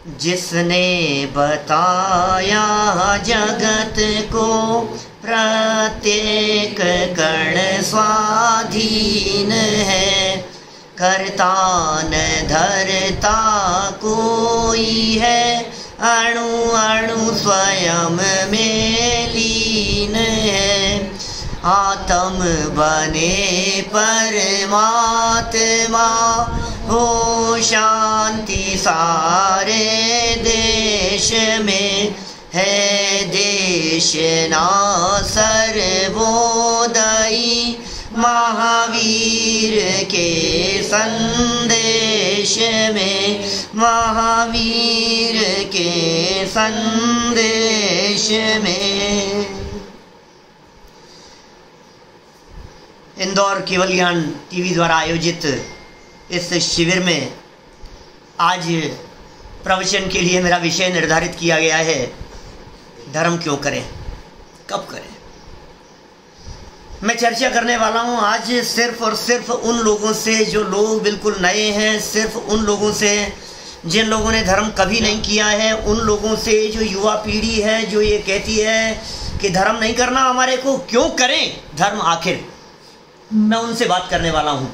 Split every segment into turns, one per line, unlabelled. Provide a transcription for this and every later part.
जिसने बताया जगत को प्रत्येक कण स्वाधीन है, करता न धरता कोई है, अणु अणु स्वयं में लीन है। आत्म बने परमात्मा हो शांति सारे देश में, है देश ना सर्वोदयी महावीर के संदेश में, महावीर के संदेश में। इंदौर केवल ज्ञान टीवी द्वारा आयोजित इस शिविर में आज प्रवचन के लिए मेरा विषय निर्धारित किया गया है, धर्म क्यों करें, कब करें। मैं चर्चा करने वाला हूं आज सिर्फ और सिर्फ उन लोगों से जो लोग बिल्कुल नए हैं, सिर्फ उन लोगों से जिन लोगों ने धर्म कभी नहीं किया है, उन लोगों से जो युवा पीढ़ी है जो ये कहती है कि धर्म नहीं करना हमारे को, क्यों करें धर्म आखिर। मैं उनसे बात करने वाला हूं।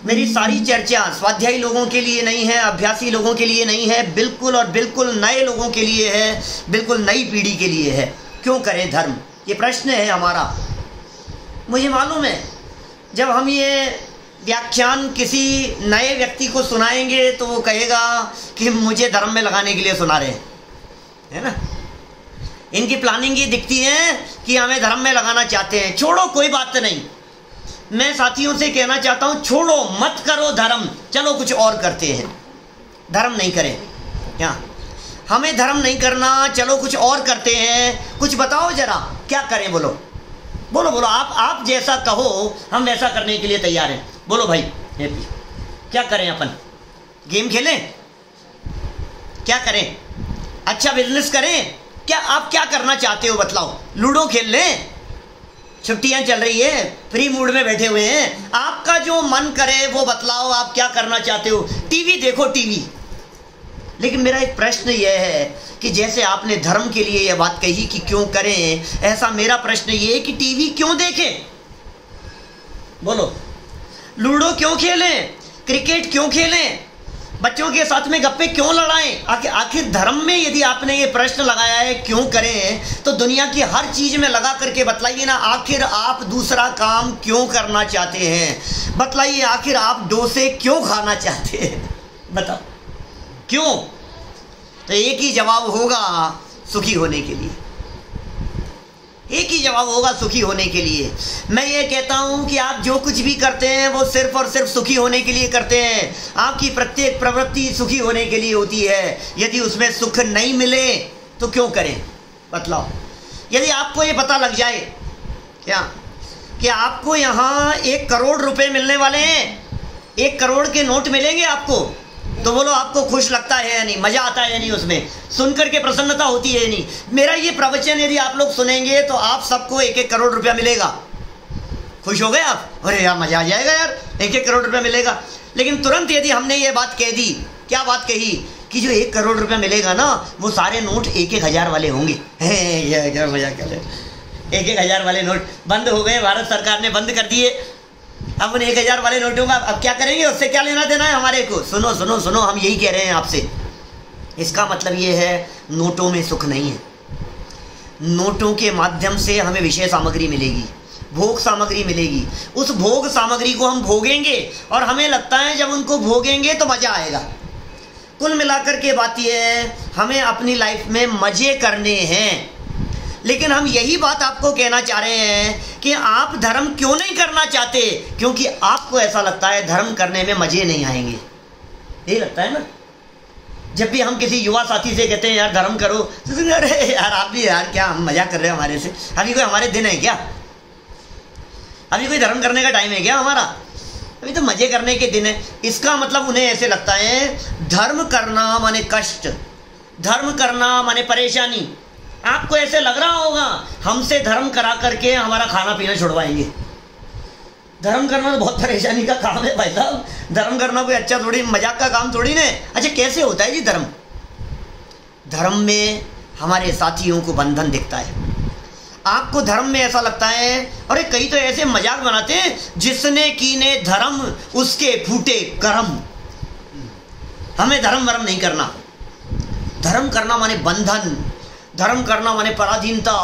मेरी सारी चर्चा स्वाध्यायी लोगों के लिए नहीं है, अभ्यासी लोगों के लिए नहीं है, बिल्कुल और बिल्कुल नए लोगों के लिए है, बिल्कुल नई पीढ़ी के लिए है। क्यों करें धर्म, ये प्रश्न है हमारा। मुझे मालूम है जब हम ये व्याख्यान किसी नए व्यक्ति को सुनाएंगे तो वो कहेगा कि मुझे धर्म में लगाने के लिए सुना रहे हैं, है ना। इनकी प्लानिंग ये दिखती है कि हमें धर्म में लगाना चाहते हैं। छोड़ो, कोई बात नहीं। मैं साथियों से कहना चाहता हूं, छोड़ो मत करो धर्म, चलो कुछ और करते हैं। धर्म नहीं करें, क्या हमें धर्म नहीं करना, चलो कुछ और करते हैं। कुछ बताओ जरा, क्या करें, बोलो बोलो बोलो। आप जैसा कहो हम वैसा करने के लिए तैयार हैं। बोलो भाई हैप्पी, क्या करें अपन? गेम खेलें, क्या करें? अच्छा बिजनेस करें? क्या आप क्या करना चाहते हो बतलाओ? लूडो खेल लें, छुट्टियां चल रही है, फ्री मूड में बैठे हुए हैं, आपका जो मन करे वो बतलाओ, आप क्या करना चाहते हो? टीवी देखो, टीवी। लेकिन मेरा एक प्रश्न यह है कि जैसे आपने धर्म के लिए यह बात कही कि क्यों करें, ऐसा मेरा प्रश्न ये है कि टीवी क्यों देखें? बोलो। लूडो क्यों खेलें? क्रिकेट क्यों खेलें? बच्चों के साथ में गप्पे क्यों लड़ाएं? आखिर धर्म में यदि आपने ये प्रश्न लगाया है क्यों करें, तो दुनिया की हर चीज में लगा करके बतलाइए ना, आखिर आप दूसरा काम क्यों करना चाहते हैं? बतलाइए, आखिर आप डोसे क्यों खाना चाहते हैं? बताओ क्यों? तो एक ही जवाब होगा, सुखी होने के लिए। एक ही जवाब होगा, सुखी होने के लिए। मैं ये कहता हूं कि आप जो कुछ भी करते हैं वो सिर्फ और सिर्फ सुखी होने के लिए करते हैं। आपकी प्रत्येक प्रवृत्ति सुखी होने के लिए होती है। यदि उसमें सुख नहीं मिले तो क्यों करें, बतलाओ। यदि आपको ये पता लग जाए क्या कि आपको यहाँ 1 करोड़ रुपए मिलने वाले हैं, 1 करोड़ के नोट मिलेंगे आपको, तो बोलो आपको खुश लगता है या नहीं, मजा आता है या नहीं, उसमें सुनकर के प्रसन्नता होती है या नहीं? मेरा ये प्रवचन यदि आप लोग सुनेंगे तो आप सबको 1-1 करोड़ रुपया मिलेगा। खुश हो गए आप? अरे यार मजा आ जाएगा यार, 1-1 करोड़ रुपया मिलेगा। लेकिन तुरंत यदि हमने ये बात कह दी, क्या बात कही, कि जो 1 करोड़ रुपया मिलेगा ना वो सारे नोट 1-1 हज़ार वाले होंगे। क्या मजा कर रहे, 1-1 हज़ार वाले नोट बंद हो गए, भारत सरकार ने बंद कर दिए। अब उन 1 हज़ार वाले नोटों का अब क्या करेंगे? उससे क्या लेना देना है हमारे को? सुनो सुनो सुनो, हम यही कह रहे हैं आपसे। इसका मतलब ये है नोटों में सुख नहीं है। नोटों के माध्यम से हमें विषय सामग्री मिलेगी, भोग सामग्री मिलेगी। उस भोग सामग्री को हम भोगेंगे और हमें लगता है जब उनको भोगेंगे तो मजा आएगा। कुल मिलाकर के बात यह है, हमें अपनी लाइफ में मजे करने हैं। लेकिन हम यही बात आपको कहना चाह रहे हैं कि आप धर्म क्यों नहीं करना चाहते? क्योंकि आपको ऐसा लगता है धर्म करने में मजे नहीं आएंगे। यही लगता है ना। जब भी हम किसी युवा साथी से कहते हैं यार धर्म करो, तो अरे यार आप भी यार क्या हम मजाक कर रहे हैं हमारे से? अभी कोई हमारे दिन है क्या? अभी कोई धर्म करने का टाइम है क्या हमारा? अभी तो मजे करने के दिन है। इसका मतलब उन्हें ऐसे लगता है धर्म करना माने कष्ट, धर्म करना माने परेशानी। आपको ऐसे लग रहा होगा हमसे धर्म करा करके हमारा खाना पीना छुड़वाएंगे। धर्म करना तो बहुत परेशानी का काम है भाई साहब। धर्म करना कोई अच्छा थोड़ी मजाक का काम थोड़ी ना। अच्छा कैसे होता है जी धर्म? धर्म में हमारे साथियों को बंधन दिखता है। आपको धर्म में ऐसा लगता है, अरे कई तो ऐसे मजाक बनाते हैं, जिसने कीने धर्म उसके फूटे कर्म। हमें धर्म वरम नहीं करना। धर्म करना माने बंधन, धर्म करना माने पराधीनता,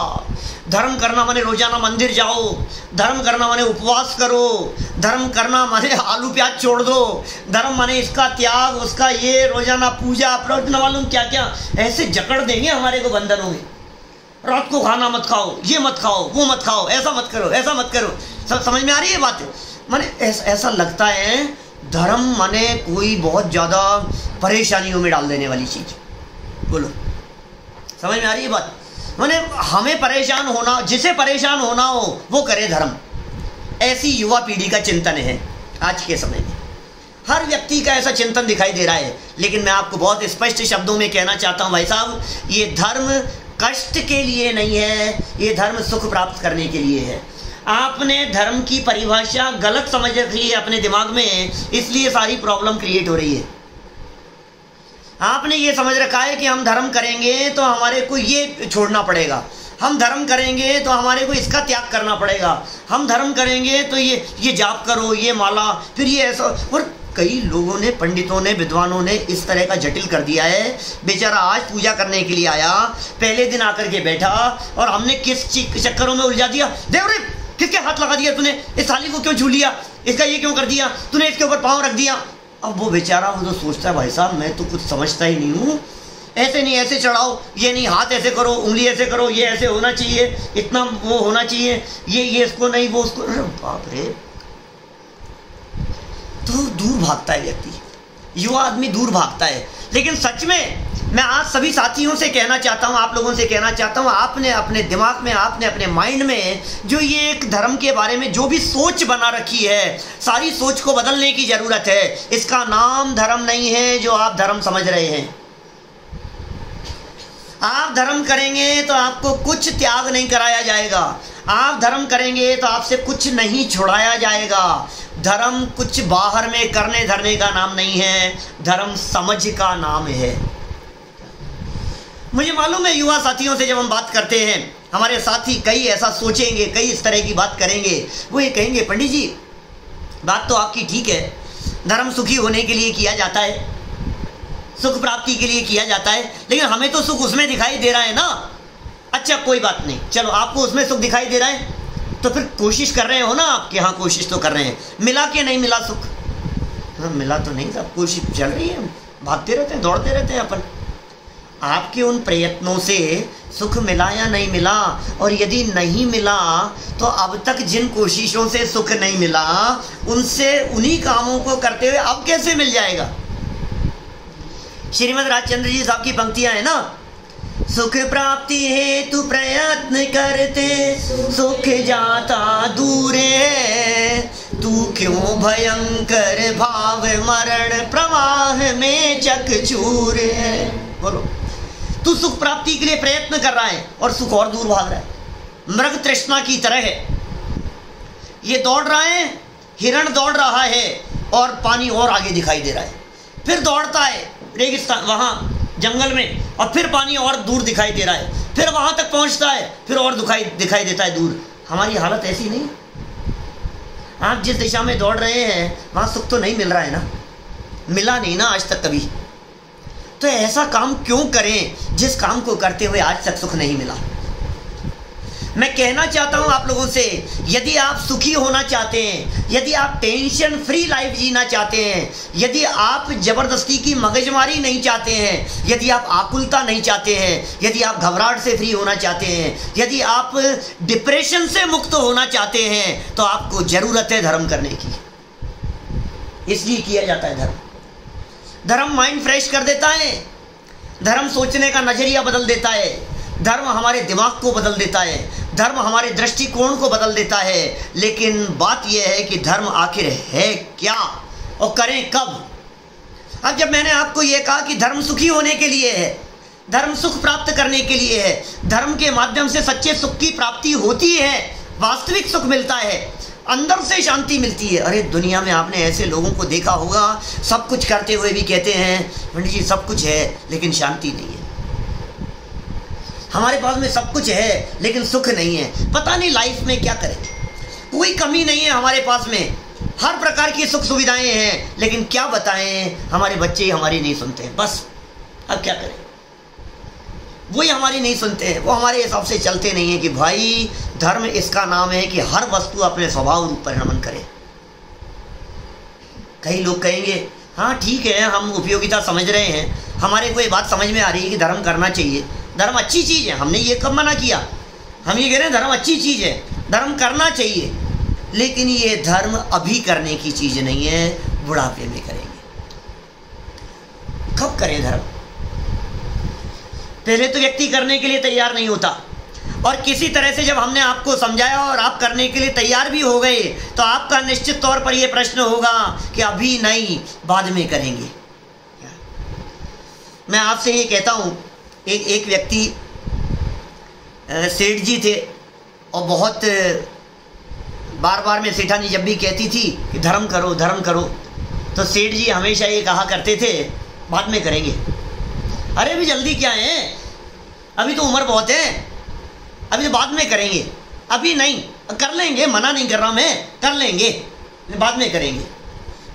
धर्म करना माने रोजाना मंदिर जाओ, धर्म करना माने उपवास करो, धर्म करना माने आलू प्याज छोड़ दो, धर्म माने इसका त्याग, उसका ये, रोजाना पूजा प्रवचन, मालूम क्या क्या ऐसे जकड़ देंगे हमारे को बंधनों में। रात को खाना मत खाओ, ये मत खाओ, वो मत खाओ, ऐसा मत करो, ऐसा मत करो। सब समझ में आ रही है बात? माने ऐसा लगता है धर्म माने कोई बहुत ज़्यादा परेशानियों में डाल देने वाली चीज़। बोलो, समझ में आ रही है बात? माने हमें परेशान होना, जिसे परेशान होना हो वो करे धर्म। ऐसी युवा पीढ़ी का चिंतन है आज के समय में। हर व्यक्ति का ऐसा चिंतन दिखाई दे रहा है। लेकिन मैं आपको बहुत स्पष्ट शब्दों में कहना चाहता हूँ भाई साहब, ये धर्म कष्ट के लिए नहीं है, ये धर्म सुख प्राप्त करने के लिए है। आपने धर्म की परिभाषा गलत समझ रखी है अपने दिमाग में, इसलिए सारी प्रॉब्लम क्रिएट हो रही है। आपने ये समझ रखा है कि हम धर्म करेंगे तो हमारे को ये छोड़ना पड़ेगा, हम धर्म करेंगे तो हमारे को इसका त्याग करना पड़ेगा, हम धर्म करेंगे तो ये जाप करो, ये माला, फिर ये ऐसा। और कई लोगों ने, पंडितों ने, विद्वानों ने इस तरह का जटिल कर दिया है। बेचारा आज पूजा करने के लिए आया, पहले दिन आकर के बैठा और हमने किस चक्करों में उलझा दिया। देव रे, किसके हाथ लगा दिया तूने? इस थाली को क्यों छू लिया? इसका ये क्यों कर दिया तूने? इसके ऊपर पाँव रख दिया। अब वो बेचारा वो तो सोचता है भाई साहब मैं तो कुछ समझता ही नहीं हूँ, ऐसे नहीं, ऐसे चढ़ाओ, ये नहीं, हाथ ऐसे करो, उंगली ऐसे करो, ये ऐसे होना चाहिए, इतना वो होना चाहिए, ये इसको नहीं, वो उसको। बाप रे, तो दूर भागता है व्यक्ति, युवा आदमी दूर भागता है। लेकिन सच में मैं आज सभी साथियों से कहना चाहता हूँ, आप लोगों से कहना चाहता हूँ, आपने अपने दिमाग में, आपने अपने माइंड में जो ये एक धर्म के बारे में जो भी सोच बना रखी है, सारी सोच को बदलने की ज़रूरत है। इसका नाम धर्म नहीं है जो आप धर्म समझ रहे हैं। आप धर्म करेंगे तो आपको कुछ त्याग नहीं कराया जाएगा, आप धर्म करेंगे तो आपसे कुछ नहीं छुड़ाया जाएगा। धर्म कुछ बाहर में करने धरने का नाम नहीं है, धर्म समझ का नाम है। मुझे मालूम है युवा साथियों से जब हम बात करते हैं, हमारे साथी कई ऐसा सोचेंगे, कई इस तरह की बात करेंगे। वो ये कहेंगे, पंडित जी बात तो आपकी ठीक है, धर्म सुखी होने के लिए किया जाता है, सुख प्राप्ति के लिए किया जाता है, लेकिन हमें तो सुख उसमें दिखाई दे रहा है ना। अच्छा कोई बात नहीं, चलो आपको उसमें सुख दिखाई दे रहा है तो फिर कोशिश कर रहे हो ना आप कि हाँ कोशिश तो कर रहे हैं, मिला के नहीं मिला सुख? हाँ, मिला तो नहीं, सब कोशिश चल रही है, भागते रहते हैं, दौड़ते रहते हैं अपन। आपके उन प्रयत्नों से सुख मिला या नहीं मिला? और यदि नहीं मिला तो अब तक जिन कोशिशों से सुख नहीं मिला, उनसे उन्हीं कामों को करते हुए अब कैसे मिल जाएगा? श्रीमद् राजचंद्र जी साहब की पंक्तियां है ना, सुख प्राप्ति हेतु प्रयत्न करते सुख जाता दूर है, तू क्यों भयंकर भाव मरण प्रवाह में चकचूर है। बोलो, तू सुख प्राप्ति के लिए प्रयत्न कर रहा है और सुख और दूर भाग रहा है, मृग तृष्णा की तरह है। ये दौड़ रहा है, हिरण दौड़ रहा है और पानी और आगे दिखाई दे रहा है, फिर दौड़ता है रेगिस्तान, वहाँ जंगल में, और फिर पानी और दूर दिखाई दे रहा है, फिर वहाँ तक पहुँचता है, फिर और दिखाई देता है दूर। हमारी हालत ऐसी नहीं? आप जिस दिशा में दौड़ रहे हैं वहाँ सुख तो नहीं मिल रहा है ना, मिला नहीं ना आज तक कभी। तो ऐसा काम क्यों करें जिस काम को करते हुए आज तक सुख नहीं मिला? मैं कहना चाहता हूं आप लोगों से, यदि आप सुखी होना चाहते हैं, यदि आप टेंशन फ्री लाइफ जीना चाहते हैं, यदि आप जबरदस्ती की मगजमारी नहीं चाहते हैं, यदि आप आकुलता नहीं चाहते हैं, यदि आप घबराहट से फ्री होना चाहते हैं, यदि आप डिप्रेशन से मुक्त होना चाहते हैं, तो आपको जरूरत है धर्म करने की। इसलिए किया जाता है धर्म। धर्म माइंड फ्रेश कर देता है, धर्म सोचने का नजरिया बदल देता है, धर्म हमारे दिमाग को बदल देता है, धर्म हमारे दृष्टिकोण को बदल देता है। लेकिन बात यह है कि धर्म आखिर है क्या और करें कब? अब जब मैंने आपको यह कहा कि धर्म सुखी होने के लिए है, धर्म सुख प्राप्त करने के लिए है, धर्म के माध्यम से सच्चे सुख की प्राप्ति होती है, वास्तविक सुख मिलता है, अंदर से शांति मिलती है। अरे दुनिया में आपने ऐसे लोगों को देखा होगा, सब कुछ करते हुए भी कहते हैं पंडित जी सब कुछ है लेकिन शांति नहीं है। हमारे पास में सब कुछ है लेकिन सुख नहीं है, पता नहीं लाइफ में क्या करें। कोई कमी नहीं है हमारे पास में, हर प्रकार की सुख सुविधाएं हैं, लेकिन क्या बताएं, हमारे बच्चे हमारी नहीं सुनते हैं। बस अब क्या करें, वही हमारी नहीं सुनते हैं, वो हमारे हिसाब से चलते नहीं है कि भाई धर्म इसका नाम है कि हर वस्तु अपने स्वभाव रूप पर नमन करे। कई लोग कहेंगे हाँ ठीक है, हम उपयोगिता समझ रहे हैं, हमारे को ये बात समझ में आ रही है कि धर्म करना चाहिए, धर्म अच्छी चीज़ है, हमने ये कब मना किया, हम ये कह रहे हैं धर्म अच्छी चीज़ है, धर्म करना चाहिए, लेकिन ये धर्म अभी करने की चीज़ नहीं है, बुढ़ापे में करेंगे। कब करें धर्म? पहले तो व्यक्ति करने के लिए तैयार नहीं होता, और किसी तरह से जब हमने आपको समझाया और आप करने के लिए तैयार भी हो गए, तो आपका निश्चित तौर पर यह प्रश्न होगा कि अभी नहीं, बाद में करेंगे। मैं आपसे ये कहता हूँ, एक व्यक्ति सेठ जी थे, और बहुत बार बार में सेठानी जब भी कहती थी कि धर्म करो धर्म करो, तो सेठ जी हमेशा ये कहा करते थे बाद में करेंगे। अरे अभी जल्दी क्या है, अभी तो उम्र बहुत है, अभी तो बाद में करेंगे, अभी नहीं, कर लेंगे, मना नहीं कर रहा मैं, कर लेंगे, बाद में करेंगे।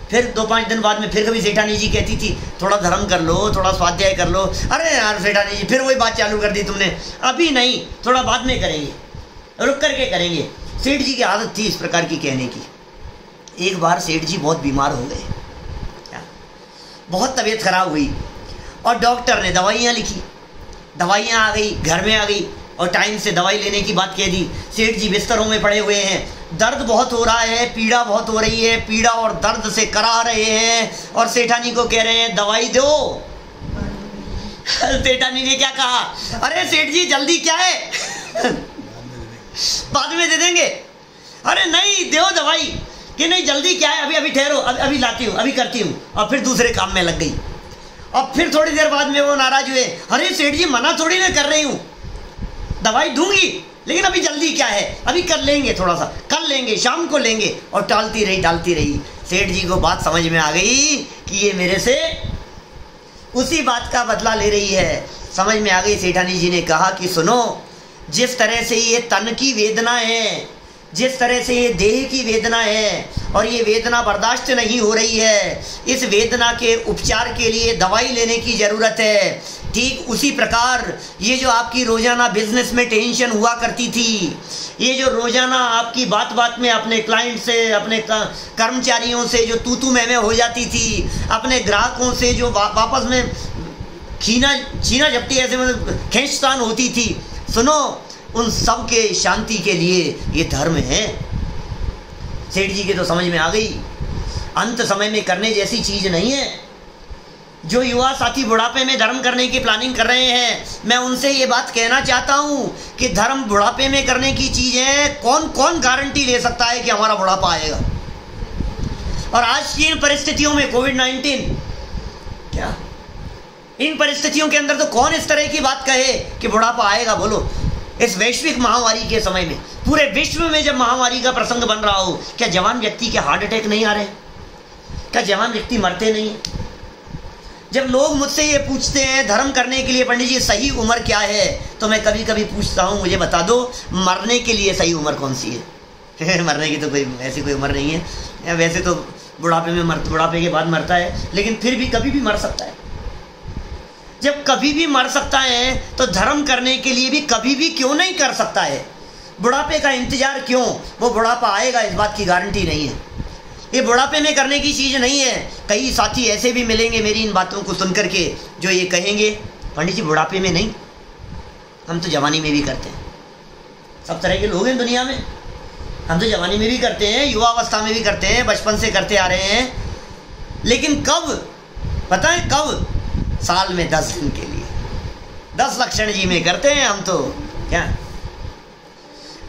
फिर 2-5 दिन बाद में फिर कभी सेठानी जी कहती थी थोड़ा धर्म कर लो, थोड़ा स्वाध्याय कर लो, अरे यार सेठानी जी फिर वही बात चालू कर दी तुमने, अभी नहीं, थोड़ा बाद में करेंगे, रुक करके करेंगे। सेठ जी की आदत थी इस प्रकार की कहने की। एक बार सेठ जी बहुत बीमार हो गए, बहुत तबीयत खराब हुई, और डॉक्टर ने दवाइयाँ लिखी, दवाइयाँ आ गई, घर में आ गई, और टाइम से दवाई लेने की बात कह दी। सेठ जी बिस्तरों में पड़े हुए हैं, दर्द बहुत हो रहा है, पीड़ा बहुत हो रही है, पीड़ा और दर्द से करा रहे हैं, और सेठानी को कह रहे हैं दवाई दो। सेठानी ने क्या कहा, अरे सेठ जी जल्दी क्या है, बाद में दे देंगे। अरे नहीं, दो दवाई, कि नहीं जल्दी क्या है, अभी अभी ठहरो, अभी लाती हूँ, अभी करती हूँ, और फिर दूसरे काम में लग गई। और फिर थोड़ी देर बाद में वो नाराज हुए, अरे सेठ जी मना थोड़ी ना कर रही हूँ, दवाई दूंगी, लेकिन अभी जल्दी क्या है, अभी कर लेंगे, थोड़ा सा कर लेंगे, शाम को लेंगे। और टालती रही। सेठ जी को बात समझ में आ गई कि ये मेरे से उसी बात का बदला ले रही है। समझ में आ गई। सेठानी जी ने कहा कि सुनो, जिस तरह से ये तन की वेदना है, जिस तरह से ये देह की वेदना है, और ये वेदना बर्दाश्त नहीं हो रही है, इस वेदना के उपचार के लिए दवाई लेने की ज़रूरत है। ठीक उसी प्रकार ये जो आपकी रोज़ाना बिजनेस में टेंशन हुआ करती थी, ये जो रोज़ाना आपकी बात बात में अपने क्लाइंट से, अपने कर्मचारियों से जो तू मैं हो जाती थी, अपने ग्राहकों से जो वापस में छीना झपटी ऐसे मतलब खींचतान होती थी, सुनो, उन सब के शांति के लिए ये धर्म है। सेठ जी के तो समझ में आ गई, अंत समय में करने जैसी चीज़ नहीं है। जो युवा साथी बुढ़ापे में धर्म करने की प्लानिंग कर रहे हैं, मैं उनसे ये बात कहना चाहता हूँ कि धर्म बुढ़ापे में करने की चीज़ है। कौन कौन गारंटी ले सकता है कि हमारा बुढ़ापा आएगा? और आज की इन परिस्थितियों में कोविड-19, क्या इन परिस्थितियों के अंदर तो कौन इस तरह की बात कहे कि बुढ़ापा आएगा? बोलो, इस वैश्विक महामारी के समय में, पूरे विश्व में जब महामारी का प्रसंग बन रहा हो, क्या जवान व्यक्ति के हार्ट अटैक नहीं आ रहे? क्या जवान व्यक्ति मरते नहीं? जब लोग मुझसे ये पूछते हैं धर्म करने के लिए पंडित जी सही उम्र क्या है, तो मैं कभी कभी पूछता हूँ, मुझे बता दो मरने के लिए सही उम्र कौन सी है? मरने की तो कोई ऐसी कोई उम्र नहीं है, या वैसे तो बुढ़ापे के बाद मरता है, लेकिन फिर भी कभी भी मर सकता है। जब कभी भी मर सकता है तो धर्म करने के लिए भी कभी भी क्यों नहीं कर सकता है? बुढ़ापे का इंतजार क्यों? वो बुढ़ापा आएगा इस बात की गारंटी नहीं है। ये बुढ़ापे में करने की चीज़ नहीं है। कई साथी ऐसे भी मिलेंगे मेरी इन बातों को सुन करके, जो ये कहेंगे पंडित जी बुढ़ापे में नहीं, हम तो जवानी में भी करते हैं। सब तरह के लोग हैं दुनिया में, हम तो जवानी में भी करते हैं, युवावस्था में भी करते हैं, बचपन से करते आ रहे हैं। लेकिन कब पता है? कब? साल में 10 दिन के लिए। 10 लक्षण जी में करते हैं हम तो, क्या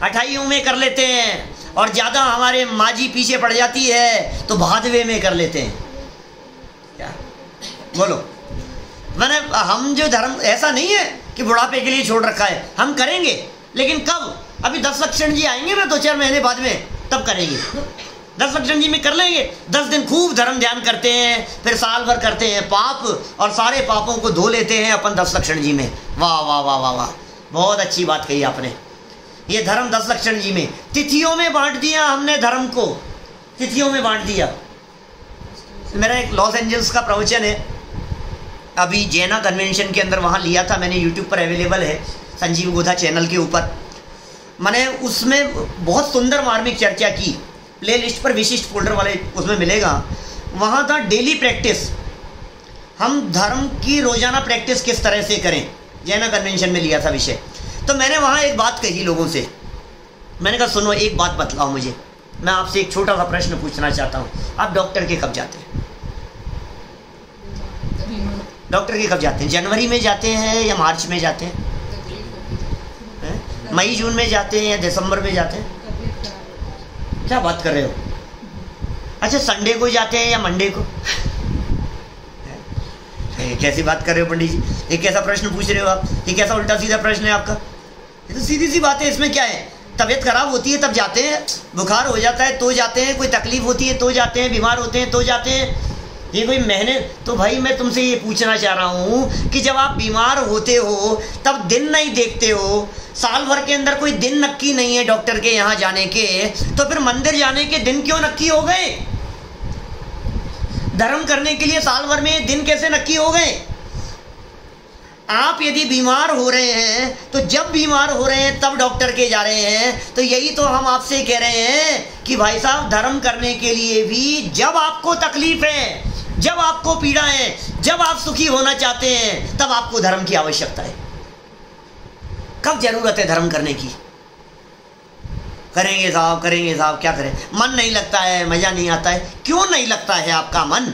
28 में कर लेते हैं, और ज़्यादा हमारे माजी पीछे पड़ जाती है तो भादवे में कर लेते हैं। क्या बोलो? मैंने हम जो धर्म ऐसा नहीं है कि बुढ़ापे के लिए छोड़ रखा है, हम करेंगे, लेकिन कब? अभी 10 लक्षण जी आएंगे ना 2-4 महीने बाद में, तब करेंगे। 10 लक्षण जी में कर लेंगे, 10 दिन खूब धर्म ध्यान करते हैं, फिर साल भर करते हैं पाप, और सारे पापों को धो लेते हैं अपन 10 लक्षण जी में। वाह वाह वाह वाह वाह, बहुत अच्छी बात कही आपने। ये धर्म 10 लक्षण जी में तिथियों में बांट दिया हमने, धर्म को तिथियों में बांट दिया। मेरा एक लॉस एंजल्स का प्रवचन है, अभी जैना कन्वेंशन के अंदर, वहाँ लिया था मैंने, यूट्यूब पर अवेलेबल है संजीव गोधा चैनल के ऊपर। मैंने उसमें बहुत सुंदर मार्मिक चर्चा की, प्ले लिस्ट पर विशिष्ट फोल्डर वाले उसमें मिलेगा। वहाँ था डेली प्रैक्टिस, हम धर्म की रोजाना प्रैक्टिस किस तरह से करें, जैना कन्वेंशन में लिया था विषय। तो मैंने वहाँ एक बात कही लोगों से, मैंने कहा सुनो एक बात बतलाओ मुझे, मैं आपसे एक छोटा सा प्रश्न पूछना चाहता हूँ, आप डॉक्टर के कब जाते हैं? डॉक्टर के कब जाते हैं? जनवरी में जाते हैं या मार्च में जाते हैं? मई जून में जाते हैं या दिसंबर में जाते हैं? क्या बात कर रहे हो? अच्छा संडे को जाते हैं या मंडे को? कैसी बात कर रहे हो पंडित जी, ये कैसा प्रश्न पूछ रहे हो आप, ये कैसा उल्टा सीधा प्रश्न है आपका? ये तो सीधी सी बात है, इसमें क्या है? तबीयत खराब होती है तब जाते हैं, बुखार हो जाता है तो जाते हैं, कोई तकलीफ होती है तो जाते हैं, बीमार होते हैं तो जाते हैं, ये कोई महीने। तो भाई मैं तुमसे ये पूछना चाह रहा हूँ कि जब आप बीमार होते हो तब दिन नहीं देखते हो, साल भर के अंदर कोई दिन नक्की नहीं है डॉक्टर के यहाँ जाने के, तो फिर मंदिर जाने के दिन क्यों नक्की हो गए? धर्म करने के लिए साल भर में दिन कैसे नक्की हो गए? आप यदि बीमार हो रहे हैं तो जब बीमार हो रहे हैं तब डॉक्टर के जा रहे हैं। तो यही तो हम आपसे कह रहे हैं कि भाई साहब धर्म करने के लिए भी जब आपको तकलीफ है, जब आपको पीड़ा है, जब आप सुखी होना चाहते हैं, तब आपको धर्म की आवश्यकता है। कब जरूरत है धर्म करने की? करेंगे साहब क्या करें, मन नहीं लगता है, मजा नहीं आता है। क्यों नहीं लगता है आपका मन?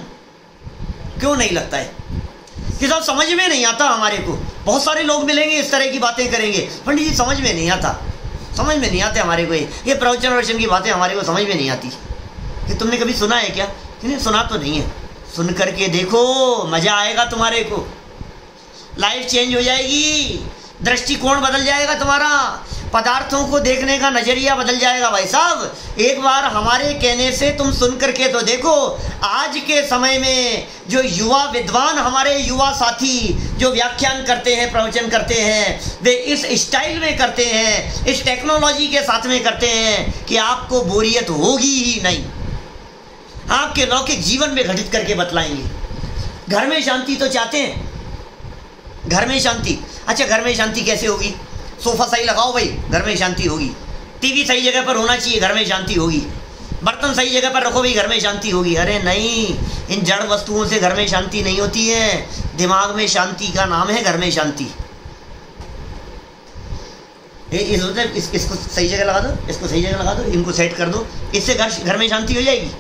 क्यों नहीं लगता है? कि साहब समझ में नहीं आता हमारे को। बहुत सारे लोग मिलेंगे इस तरह की बातें करेंगे, पंडित जी समझ में नहीं आता, समझ में नहीं आते हमारे को, ये प्रवचन की बातें हमारे को समझ में नहीं आती। कि तुमने कभी सुना है क्या? नहीं सुना तो नहीं है, सुन करके देखो, मजा आएगा तुम्हारे को, लाइफ चेंज हो जाएगी, दृष्टिकोण बदल जाएगा तुम्हारा, पदार्थों को देखने का नजरिया बदल जाएगा। भाई साहब एक बार हमारे कहने से तुम सुन करके तो देखो। आज के समय में जो युवा विद्वान, हमारे युवा साथी जो व्याख्यान करते हैं, प्रवचन करते हैं, वे इस स्टाइल में करते हैं, इस टेक्नोलॉजी के साथ में करते हैं कि आपको बोरियत होगी ही नहीं, आपके लौकिक जीवन में घटित करके बतलाएंगे। घर में शांति तो चाहते हैं, घर में शांति। अच्छा घर में शांति कैसे होगी? सोफा सही लगाओ भाई, घर में शांति होगी। टीवी सही जगह पर होना चाहिए, घर में शांति होगी। बर्तन सही जगह पर रखो भाई, घर में शांति होगी। अरे नहीं, इन जड़ वस्तुओं से घर में शांति नहीं होती है। दिमाग में शांति का नाम है घर में शांति। इसको सही जगह लगा दो, इसको सही जगह लगा दो, इनको सेट कर दो, इससे घर में शांति हो जाएगी।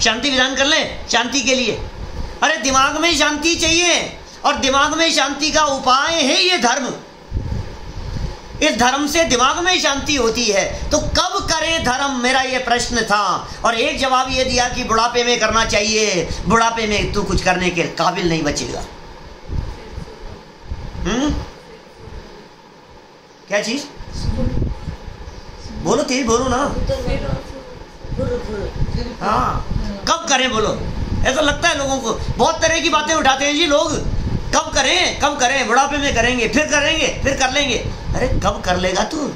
शांति विधान कर लें शांति के लिए। अरे दिमाग में शांति चाहिए, और दिमाग में शांति का उपाय है ये धर्म। इस धर्म से दिमाग में शांति होती है। तो कब करें धर्म, मेरा ये प्रश्न था। और एक जवाब ये दिया कि बुढ़ापे में करना चाहिए, बुढ़ापे में तू कुछ करने के काबिल नहीं बचेगा। क्या चीज? बोलो तेज बोलो ना। हाँ कब करें बोलो। ऐसा लगता है लोगों को, बहुत तरह की बातें उठाते हैं जी लोग। कब करें, बुढ़ापे में करेंगे, फिर करेंगे, फिर कर लेंगे। अरे कब कर लेगा तू?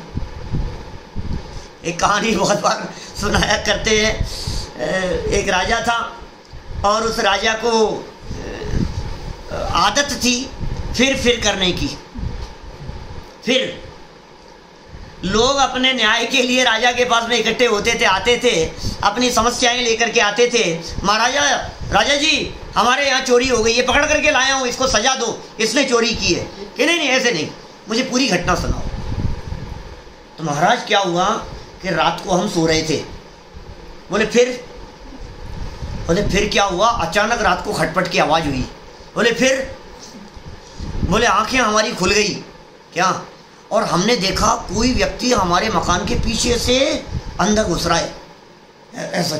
एक कहानी बहुत बार सुनाया करते हैं। एक राजा था और उस राजा को आदत थी फिर करने की। फिर लोग अपने न्याय के लिए राजा के पास में इकट्ठे होते थे, आते थे, अपनी समस्याएं लेकर के आते थे। महाराजा, राजा जी हमारे यहाँ चोरी हो गई, ये पकड़ करके लाया हूँ, इसको सजा दो, इसने चोरी की है। कि नहीं ऐसे नहीं, मुझे पूरी घटना सुनाओ। तो महाराज क्या हुआ कि रात को हम सो रहे थे। बोले फिर क्या हुआ? अचानक रात को खटपट की आवाज़ हुई। बोले फिर? बोले आंखें हमारी खुल गई। क्या? और हमने देखा कोई व्यक्ति हमारे मकान के पीछे से अंदर घुस रहा है ऐसा।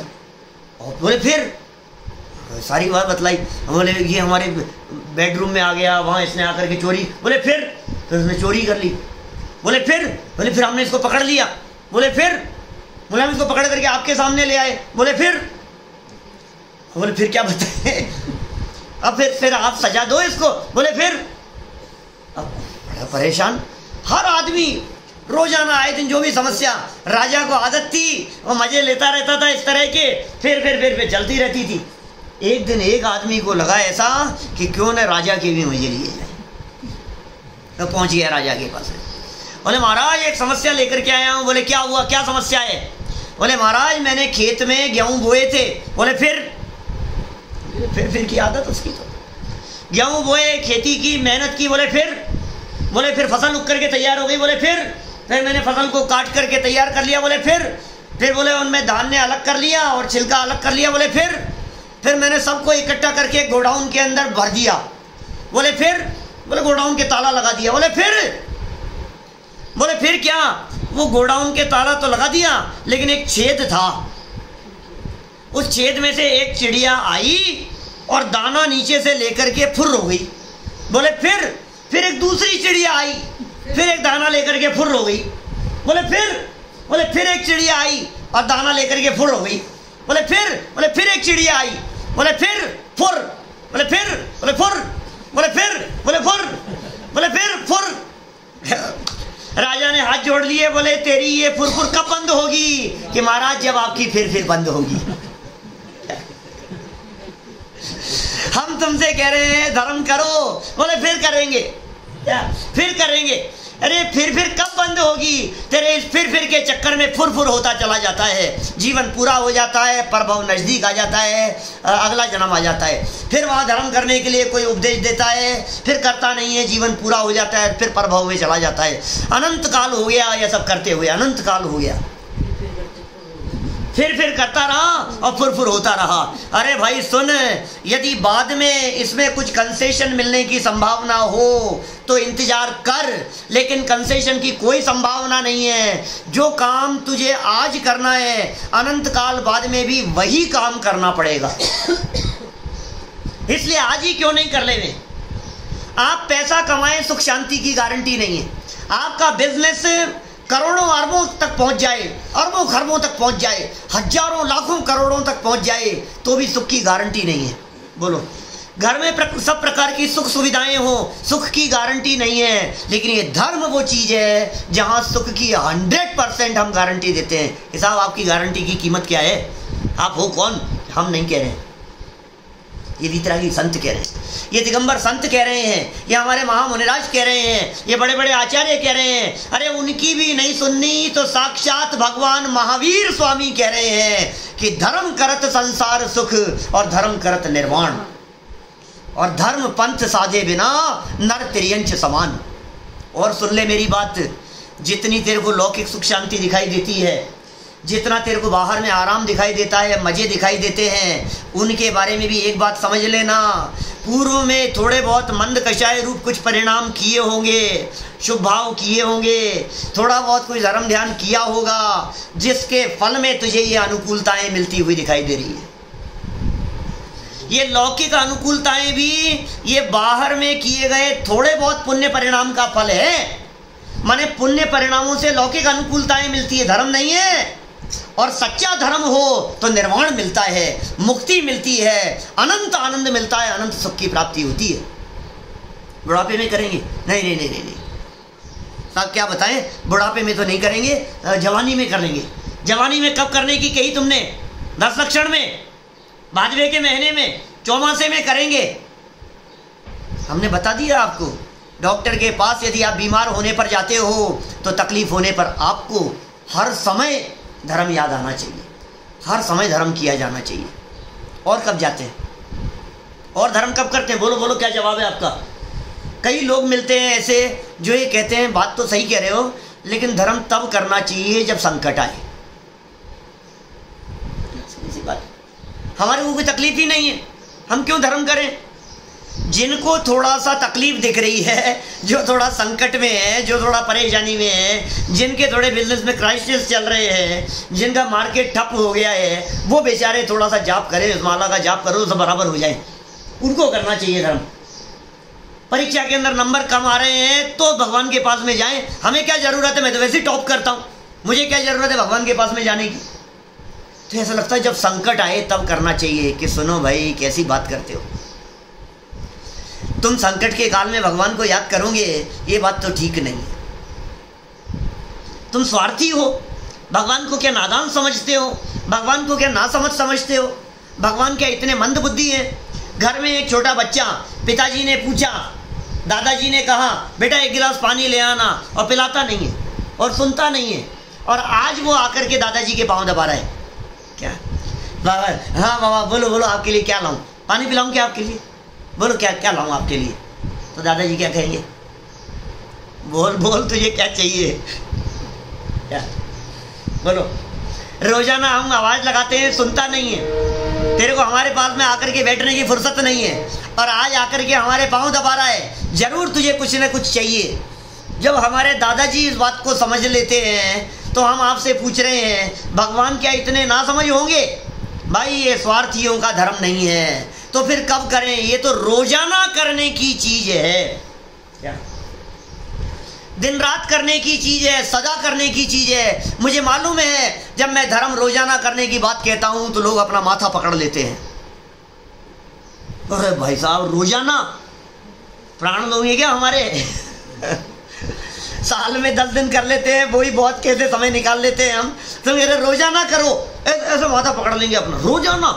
बोले फिर? सारी बात बतलाई। बोले ये हमारे बेडरूम में आ गया, वहाँ इसने आकर के चोरी। बोले फिर? तो उसने चोरी कर ली। बोले फिर हमने इसको पकड़ लिया। बोले फिर? बोले हम इसको पकड़ करके आपके सामने ले आए। बोले फिर? बोले फिर क्या बताए? अब फिर आप सजा दो इसको। बोले फिर? अब तो परेशान। हर आदमी रोजाना आए दिन जो भी समस्या, राजा को आदत थी वो मजे लेता रहता था इस तरह के, फिर चलती रहती थी। एक दिन एक आदमी को लगा ऐसा कि क्यों न राजा के भी मजे लिए जाए, तो पहुंच गया राजा के पास। बोले महाराज एक समस्या लेकर के आया हूँ। बोले क्या हुआ, क्या समस्या है? बोले महाराज मैंने खेत में गेहूं बोए थे। बोले फिर की आदत उसकी, तो गेहूं बोए, खेती की, मेहनत की। बोले फिर फसल उग करके तैयार हो गई। बोले फिर मैंने फसल को काट करके तैयार कर लिया। बोले फिर बोले उनमें धान्य अलग कर लिया और छिलका अलग कर लिया। बोले फिर मैंने सबको इकट्ठा करके गोडाउन के अंदर भर दिया। बोले गोडाउन के ताला लगा दिया। बोले फिर क्या? वो गोडाउन के ताला तो लगा दिया, लेकिन एक छेद था, उस छेद में से एक चिड़िया आई और दाना नीचे से लेकर के फुर्र हो गई। बोले फिर एक दूसरी चिड़िया आई, फिर एक दाना लेकर के फुर्र हो गई। बोले फिर एक चिड़िया आई और दाना लेकर के फुर्र हो गई। बोले फिर एक चिड़िया आई। बोले फुर। राजा ने हाथ जोड़ लिए। बोले तेरी ये फुरफुर कब बंद होगी? कि महाराज जब आपकी फिर बंद होगी। हम तुमसे कह रहे हैं धर्म करो। बोले फिर करेंगे। अरे फिर कब बंद होगी? तेरे इस फिर के चक्कर में फुर होता चला जाता है, जीवन पूरा हो जाता है, परभव नजदीक आ जाता है, अगला जन्म आ जाता है। फिर वहाँ धर्म करने के लिए कोई उपदेश देता है, फिर करता नहीं है, जीवन पूरा हो जाता है, फिर परभव में चला जाता है। अनंत काल हो गया यह सब करते हुए, अनंत काल हो गया। फिर करता रहा और फुर होता रहा। अरे भाई सुन, यदि बाद में इसमें कुछ कंसेशन मिलने की संभावना हो तो इंतजार कर, लेकिन कंसेशन की कोई संभावना नहीं है। जो काम तुझे आज करना है, अनंत काल बाद में भी वही काम करना पड़ेगा। इसलिए आज ही क्यों नहीं कर लेंगे? आप पैसा कमाएं, सुख शांति की गारंटी नहीं है। आपका बिजनेस करोड़ों अरबों तक पहुंच जाए, अरबों खरबों तक पहुंच जाए, हजारों लाखों करोड़ों तक पहुंच जाए, तो भी सुख की गारंटी नहीं है। बोलो, घर में सब प्रकार की सुख सुविधाएं हो, सुख की गारंटी नहीं है। लेकिन ये धर्म वो चीज है जहां सुख की 100% हम गारंटी देते हैं। साहब आपकी गारंटी की कीमत क्या है? आप हो कौन? हम नहीं कह रहे हैं, ये वीतरागी संत कह रहे हैं, ये दिगंबर संत कह रहे हैं, ये हमारे महामुनिराज कह रहे हैं, ये बड़े बड़े आचार्य कह रहे हैं। अरे उनकी भी नहीं सुननी तो साक्षात भगवान महावीर स्वामी कह रहे हैं कि धर्म करत संसार सुख और धर्म करत निर्वाण, और धर्म पंथ साधे बिना नर त्रियंच समान। और सुन ले मेरी बात, जितनी तेरे को लौकिक सुख शांति दिखाई देती है, जितना तेरे को बाहर में आराम दिखाई देता है, मजे दिखाई देते हैं, उनके बारे में भी एक बात समझ लेना। पूर्व में थोड़े बहुत मंद कषाय रूप कुछ परिणाम किए होंगे, शुभ भाव किए होंगे, थोड़ा बहुत कोई धर्म ध्यान किया होगा, जिसके फल में तुझे ये अनुकूलताएं मिलती हुई दिखाई दे रही है। ये लौकिक अनुकूलताएं भी ये बाहर में किए गए थोड़े बहुत पुण्य परिणाम का फल है। माने पुण्य परिणामों से लौकिक अनुकूलताएं मिलती है, धर्म नहीं है। और सच्चा धर्म हो तो निर्वाण मिलता है, मुक्ति मिलती है, अनंत आनंद मिलता है, अनंत सुख की प्राप्ति होती है। बुढ़ापे में करेंगे? नहीं। साहब क्या बताएं, बुढ़ापे में तो नहीं करेंगे, जवानी में कर लेंगे। जवानी में कब करने की कही तुमने? 10 लक्षण में, भादवे के महीने में, चौमासे में करेंगे। हमने बता दिया आपको। डॉक्टर के पास यदि आप बीमार होने पर जाते हो तो तकलीफ होने पर आपको हर समय धर्म याद आना चाहिए, हर समय धर्म किया जाना चाहिए। और कब जाते हैं और धर्म कब करते हैं? बोलो क्या जवाब है आपका? कई लोग मिलते हैं ऐसे जो ये कहते हैं, बात तो सही कह रहे हो, लेकिन धर्म तब करना चाहिए जब संकट आए। ऐसी बात, हमारे को कोई तकलीफ ही नहीं है, हम क्यों धर्म करें? जिनको थोड़ा सा तकलीफ दिख रही है, जो थोड़ा संकट में है, जो थोड़ा परेशानी में है, जिनके थोड़े बिजनेस में क्राइसिस चल रहे हैं, जिनका मार्केट ठप हो गया है, वो बेचारे थोड़ा सा जाप करें, उस माला का जाप करो, सब बराबर हो जाए। उनको करना चाहिए धर्म। परीक्षा के अंदर नंबर कम आ रहे हैं तो भगवान के पास में जाएं। हमें क्या जरूरत है, मैं तो वैसे ही टॉप करता हूँ, मुझे क्या जरूरत है भगवान के पास में जाने की? तो ऐसा लगता है जब संकट आए तब करना चाहिए कि सुनो भाई कैसी बात करते हो। तुम संकट के काल में भगवान को याद करोगे, ये बात तो ठीक नहीं है। तुम स्वार्थी हो, भगवान को क्या नादान समझते हो, भगवान को क्या नासमझ समझते हो, भगवान क्या इतने मंद बुद्धि हैं। घर में एक छोटा बच्चा, पिताजी ने पूछा, दादाजी ने कहा बेटा एक गिलास पानी ले आना, और पिलाता नहीं है और सुनता नहीं है, और आज वो आकर के दादाजी के पाँव दबा रहा है। क्या बाबा? हाँ बाबा बोलो बोलो, आपके लिए क्या लाऊं? पानी पिलाऊं क्या आपके लिए? बोलो क्या क्या लाऊं आपके लिए? तो दादाजी क्या कहेंगे? बोल बोल तुझे क्या चाहिए? क्या बोलो? रोजाना हम आवाज़ लगाते हैं, सुनता नहीं है। तेरे को हमारे पास में आकर के बैठने की फुर्सत नहीं है, और आज आकर के हमारे पाँव दबा रहा है। जरूर तुझे कुछ न कुछ चाहिए। जब हमारे दादाजी इस बात को समझ लेते हैं तो हम आपसे पूछ रहे हैं भगवान क्या इतने ना समझ होंगे? भाई ये स्वार्थियों का धर्म नहीं है, तो फिर कब करें? ये तो रोजाना करने की चीज है, क्या दिन रात करने की चीज है, सदा करने की चीज है। मुझे मालूम है जब मैं धर्म रोजाना करने की बात कहता हूं तो लोग अपना माथा पकड़ लेते हैं। अरे भाई साहब रोजाना प्राण लोगे क्या हमारे? साल में 10 दिन कर लेते हैं, वही बहुत कैसे समय निकाल लेते हैं हम। तो मेरे रोजाना करो, ऐसे माथा पकड़ लेंगे अपना रोजाना।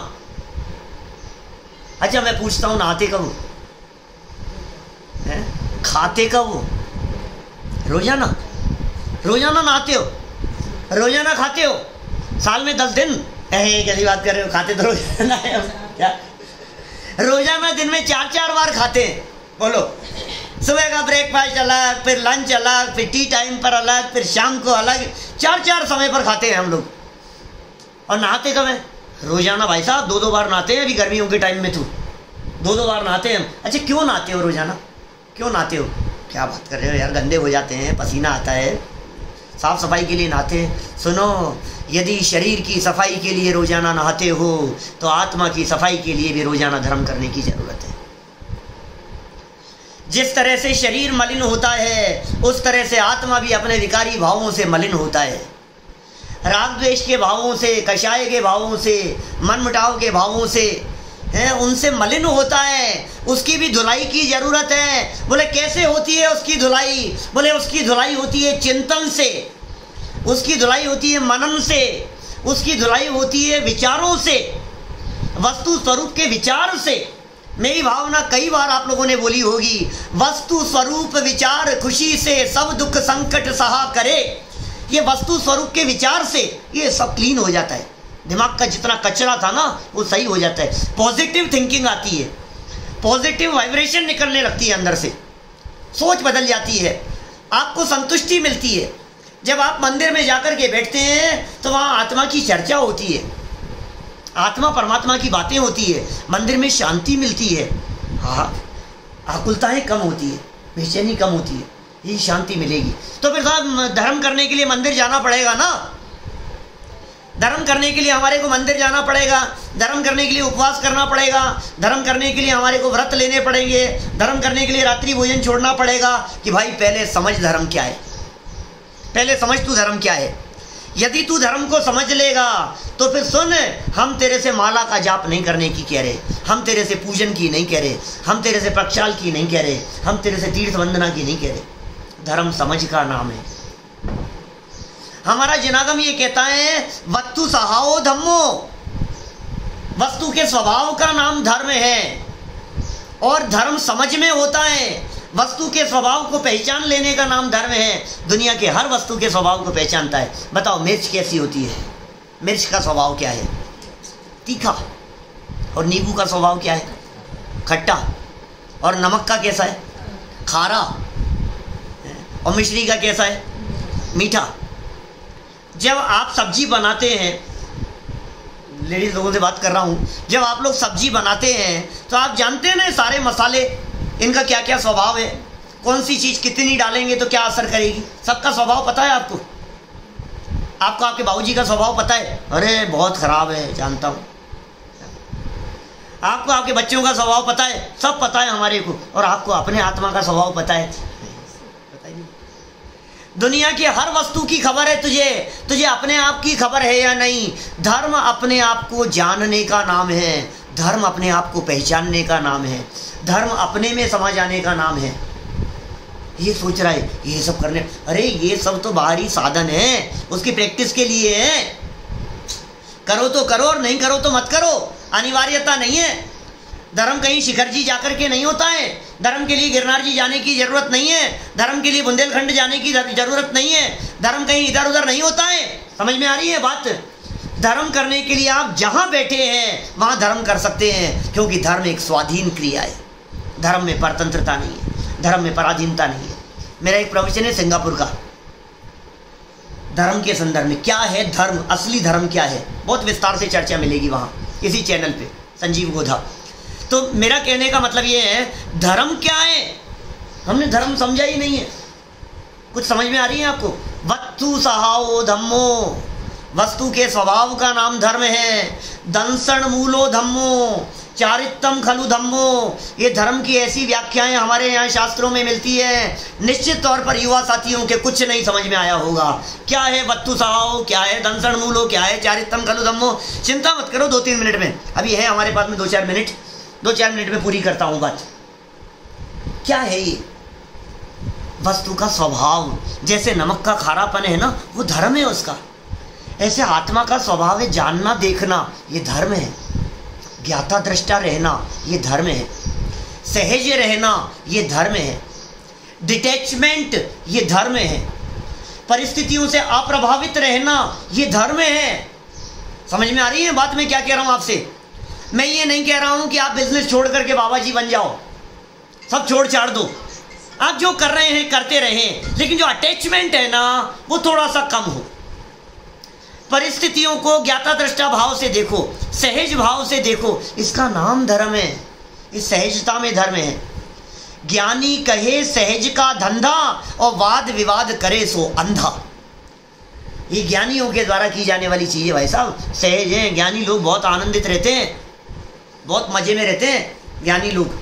अच्छा मैं पूछता हूँ नहाते कब हो? खाते कब हो? रोजाना? रोजाना नहाते हो, रोजाना खाते हो, साल में 10 दिन? कैसी बात कर रहे हो? खाते तो रोजाना है क्या? रोजाना दिन में 4-4 बार खाते हैं। बोलो, सुबह का ब्रेकफास्ट अलग, फिर लंच अलग, फिर टी टाइम पर अलग, फिर शाम को अलग, 4-4 समय पर खाते हैं हम लोग। और नहाते कब है? रोजाना भाई साहब 2-2 बार नहाते हैं। अभी गर्मियों के टाइम में तो 2-2 बार नहाते हैं हम। अच्छा क्यों नहाते हो रोजाना? क्यों नहाते हो? क्या बात कर रहे हो यार, गंदे हो जाते हैं, पसीना आता है, साफ सफाई के लिए नहाते हैं। सुनो, यदि शरीर की सफाई के लिए रोजाना नहाते हो तो आत्मा की सफाई के लिए भी रोजाना धर्म करने की जरूरत है। जिस तरह से शरीर मलिन होता है उस तरह से आत्मा भी अपने विकारी भावों से मलिन होता है। राग द्वेष के भावों से, कषाय के भावों से, मनमुटाव के भावों से है, उनसे मलिन होता है। उसकी भी धुलाई की जरूरत है। बोले कैसे होती है उसकी धुलाई? बोले उसकी धुलाई होती है चिंतन से, उसकी धुलाई होती है मनन से, उसकी धुलाई होती है विचारों से, वस्तु स्वरूप के विचार से। मेरी भावना कई बार आप लोगों ने बोली होगी, वस्तु स्वरूप विचार खुशी से सब दुख संकट सहा करे। ये वस्तु स्वरूप के विचार से ये सब क्लीन हो जाता है। दिमाग का जितना कचरा था ना वो सही हो जाता है। पॉजिटिव थिंकिंग आती है, पॉजिटिव वाइब्रेशन निकलने लगती है अंदर से, सोच बदल जाती है, आपको संतुष्टि मिलती है। जब आप मंदिर में जाकर के बैठते हैं तो वहाँ आत्मा की चर्चा होती है, आत्मा परमात्मा की बातें होती है, मंदिर में शांति मिलती है, हाँ आकुलताएँ कम होती है, बेचैनी कम होती है, ये शांति मिलेगी। तो फिर साहब धर्म करने के लिए मंदिर जाना पड़ेगा ना, धर्म करने के लिए हमारे को मंदिर जाना पड़ेगा, धर्म करने के लिए उपवास करना पड़ेगा, धर्म करने के लिए हमारे को व्रत लेने पड़ेंगे, धर्म करने के लिए रात्रि भोजन छोड़ना पड़ेगा। कि भाई पहले समझ धर्म क्या है, पहले समझ तू धर्म क्या है। यदि तू धर्म को समझ लेगा तो फिर सुन, हम तेरे से माला का जाप नहीं करने की कह रहे, हम तेरे से पूजन की नहीं कह रहे, हम तेरे से प्रक्षाल की नहीं कह रहे, हम तेरे से तीर्थ वंदना की नहीं कह रहे। धर्म समझ का नाम है। हमारा जनागम ये कहता है वस्तु सहाओ धम्मो, वस्तु के स्वभाव का नाम धर्म है, और धर्म समझ में होता है। वस्तु के स्वभाव को पहचान लेने का नाम धर्म है। दुनिया के हर वस्तु के स्वभाव को पहचानता है। बताओ मिर्च कैसी होती है? मिर्च का स्वभाव क्या है? तीखा। और नींबू का स्वभाव क्या है? खट्टा। और नमक का कैसा है? खारा। और मिश्री का कैसा है? मीठा। जब आप सब्जी बनाते हैं, लेडीज लोगों से बात कर रहा हूँ, जब आप लोग सब्जी बनाते हैं तो आप जानते हैं ना सारे मसाले, इनका क्या क्या स्वभाव है, कौन सी चीज़ कितनी डालेंगे तो क्या असर करेगी, सबका स्वभाव पता है आपको? आपको आपके बाबूजी का स्वभाव पता है? अरे बहुत ख़राब है, जानता हूँ। आपको आपके बच्चों का स्वभाव पता है? सब पता है हमारे को। और आपको अपने आत्मा का स्वभाव पता है? दुनिया की हर वस्तु की खबर है तुझे अपने आप की खबर है या नहीं? धर्म अपने आप को जानने का नाम है, धर्म अपने आप को पहचानने का नाम है, धर्म अपने में समा जाने का नाम है। ये सोच रहा है ये सब करने, अरे ये सब तो बाहरी साधन है, उसकी प्रैक्टिस के लिए है। करो तो करो और नहीं करो तो मत करो, अनिवार्यता नहीं है। धर्म कहीं शिखर जी जाकर के नहीं होता है, धर्म के लिए गिरनार जी जाने की जरूरत नहीं है, धर्म के लिए बुंदेलखंड जाने की जरूरत नहीं है, धर्म कहीं इधर उधर नहीं होता है। समझ में आ रही है बात? धर्म करने के लिए आप जहां बैठे हैं वहां धर्म कर सकते हैं, क्योंकि धर्म एक स्वाधीन क्रिया है। धर्म में परतंत्रता नहीं है, धर्म में पराधीनता नहीं है। मेरा एक प्रवचन है सिंगापुर का, धर्म के संदर्भ में क्या है धर्म, असली धर्म क्या है, बहुत विस्तार से चर्चा मिलेगी वहाँ इसी चैनल पे, संजीव गोधा। तो मेरा कहने का मतलब ये है धर्म क्या है, हमने धर्म समझा ही नहीं है। कुछ समझ में आ रही है आपको? वस्तु सहाओ धम्मो, वस्तु के स्वभाव का नाम धर्म है। दंसण मूलो धम्मो, चारित्रम खलु धम्मो, ये धर्म की ऐसी व्याख्याएं हमारे यहाँ शास्त्रों में मिलती है। निश्चित तौर पर युवा साथियों के कुछ नहीं समझ में आया होगा। क्या है वस्तु सहाओ, क्या है दंसण मूलो, क्या है चारित्रम खलु धम्मो। चिंता मत करो, 2-3 मिनट में, अभी है हमारे पास में 2-4 मिनट में पूरी करता हूँ बात। क्या है ये वस्तु का स्वभाव? जैसे नमक का खारापन है ना, वो धर्म है उसका। ऐसे आत्मा का स्वभाव है जानना देखना, ये धर्म है। ज्ञाता दृष्टा रहना, ये धर्म है। सहज रहना, ये धर्म है। डिटैचमेंट, ये धर्म है। परिस्थितियों से अप्रभावित रहना, ये धर्म है। समझ में आ रही है बात मैं क्या कह रहा हूं आपसे? मैं ये नहीं कह रहा हूं कि आप बिजनेस छोड़ करके बाबा जी बन जाओ, सब छोड़ छाड़ दो। आप जो कर रहे हैं करते रहें, लेकिन जो अटैचमेंट है ना वो थोड़ा सा कम हो। परिस्थितियों को ज्ञाता दृष्टा भाव से देखो, सहज भाव से देखो, इसका नाम धर्म है। इस सहजता में धर्म है। ज्ञानी कहे सहज का धंधा और वाद विवाद करे सो अंधा। ये ज्ञानियों के द्वारा की जाने वाली चीजें भाई साहब। सहज हैं ज्ञानी लोग, बहुत आनंदित रहते हैं, बहुत मजे में रहते हैं ज्ञानी लोग।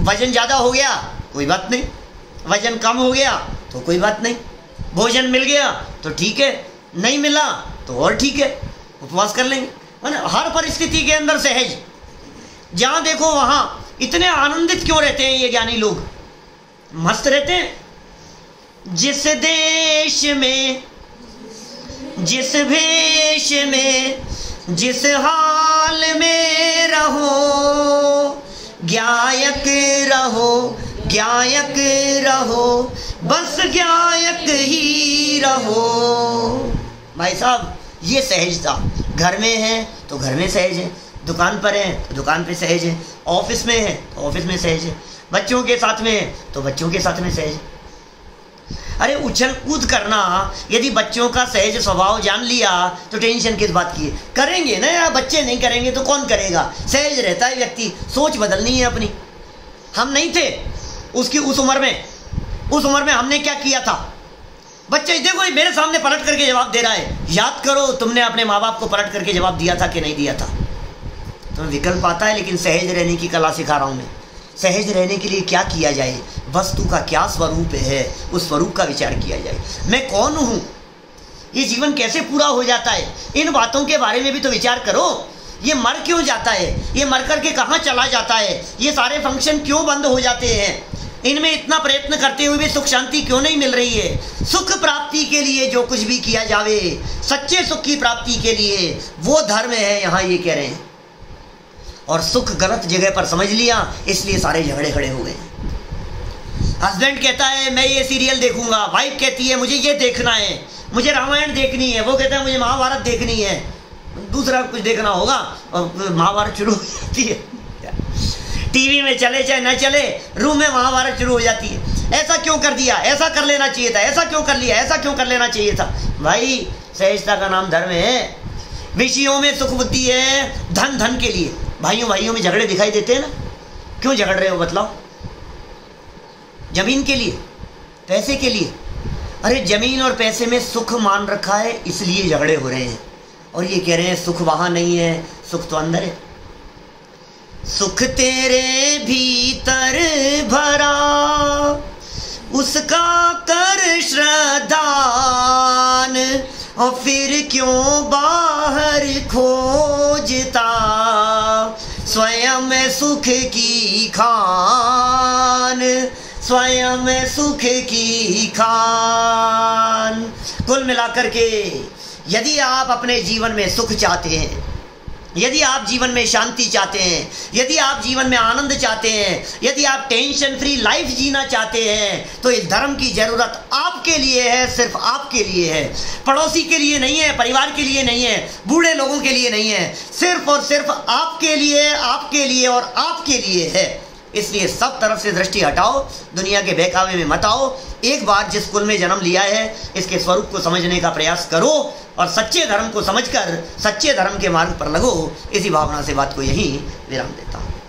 वजन ज्यादा हो गया कोई बात नहीं, वजन कम हो गया तो कोई बात नहीं, भोजन मिल गया तो ठीक है, नहीं मिला तो और ठीक है, उपवास कर लेंगे। हर परिस्थिति के अंदर सहज, जहां देखो वहां। इतने आनंदित क्यों रहते हैं ये ज्ञानी लोग? मस्त रहते हैं। जिस देश में, जिस भेष में, जिस हाल में रहो, ज्ञायक रहो, ज्ञायक रहो, बस ज्ञायक ही रहो। भाई साहब ये सहजता, घर में है तो घर में सहज है, दुकान पर है तो दुकान पे सहज है, ऑफिस में है तो ऑफिस में सहज है, बच्चों के साथ में है तो बच्चों के साथ में सहज है। अरे उछल कूद करना, यदि बच्चों का सहज स्वभाव जान लिया तो टेंशन किस बात की है? करेंगे ना यार, बच्चे नहीं करेंगे तो कौन करेगा? सहज रहता है व्यक्ति। सोच बदलनी है अपनी। हम नहीं थे उसकी उस उम्र में हमने क्या किया था? बच्चे देखो मेरे सामने पलट करके जवाब दे रहा है। याद करो तुमने अपने माँ बाप को पलट करके जवाब दिया था कि नहीं दिया था? तुम्हें विकल्प आता है, लेकिन सहज रहने की कला सिखा रहा हूँ मैं। सहज रहने के लिए क्या किया जाए, वस्तु का क्या स्वरूप है, उस स्वरूप का विचार किया जाए। मैं कौन हूँ, ये जीवन कैसे पूरा हो जाता है, इन बातों के बारे में भी तो विचार करो। ये मर क्यों जाता है, ये मर करके कहाँ चला जाता है, ये सारे फंक्शन क्यों बंद हो जाते हैं, इनमें इतना प्रयत्न करते हुए भी सुख शांति क्यों नहीं मिल रही है? सुख प्राप्ति के लिए जो कुछ भी किया जावे, सच्चे सुख की प्राप्ति के लिए, वो धर्म है, यहाँ ये कह रहे हैं। और सुख गलत जगह पर समझ लिया, इसलिए सारे झगड़े खड़े हो गए। हस्बैंड कहता है मैं ये सीरियल देखूंगा, वाइफ कहती है मुझे ये देखना है, मुझे रामायण देखनी है, वो कहता है मुझे महाभारत देखनी है, दूसरा कुछ देखना होगा और महाभारत शुरू हो जाती है। टीवी में चले चाहे न चले, रूम में महाभारत शुरू हो जाती है। ऐसा क्यों कर दिया, ऐसा कर लेना चाहिए था, ऐसा क्यों कर लिया, ऐसा क्यों कर लेना चाहिए था। भाई सहजता का नाम धर्म है। विषयों में सुख बुद्धि है, धन धन के लिए। भाइयों में झगड़े दिखाई देते हैं ना, क्यों झगड़ रहे हो बतलाओ? जमीन के लिए, पैसे के लिए। अरे जमीन और पैसे में सुख मान रखा है, इसलिए झगड़े हो रहे हैं। और ये कह रहे हैं सुख वहां नहीं है, सुख तो अंदर है। सुख तेरे भीतर भरा, उसका कर श्रद्धान, और फिर क्यों बाहर खोजता। स्वयं सुख की खान, स्वयं सुख की खान। कुल मिलाकर के यदि आप अपने जीवन में सुख चाहते हैं, यदि आप जीवन में शांति चाहते हैं, यदि आप जीवन में आनंद चाहते हैं, यदि आप टेंशन फ्री लाइफ जीना चाहते हैं, तो इस धर्म की जरूरत आपके लिए है, सिर्फ आपके लिए है। पड़ोसी के लिए नहीं है, परिवार के लिए नहीं है, बूढ़े लोगों के लिए नहीं है, सिर्फ और सिर्फ आपके लिए, आपके लिए और आपके लिए है। इसलिए सब तरफ से दृष्टि हटाओ, दुनिया के बहकावे में मत आओ। एक बार जिस कुल में जन्म लिया है, इसके स्वरूप को समझने का प्रयास करो और सच्चे धर्म को समझकर सच्चे धर्म के मार्ग पर लगो। इसी भावना से बात को यहीं विराम देता हूँ।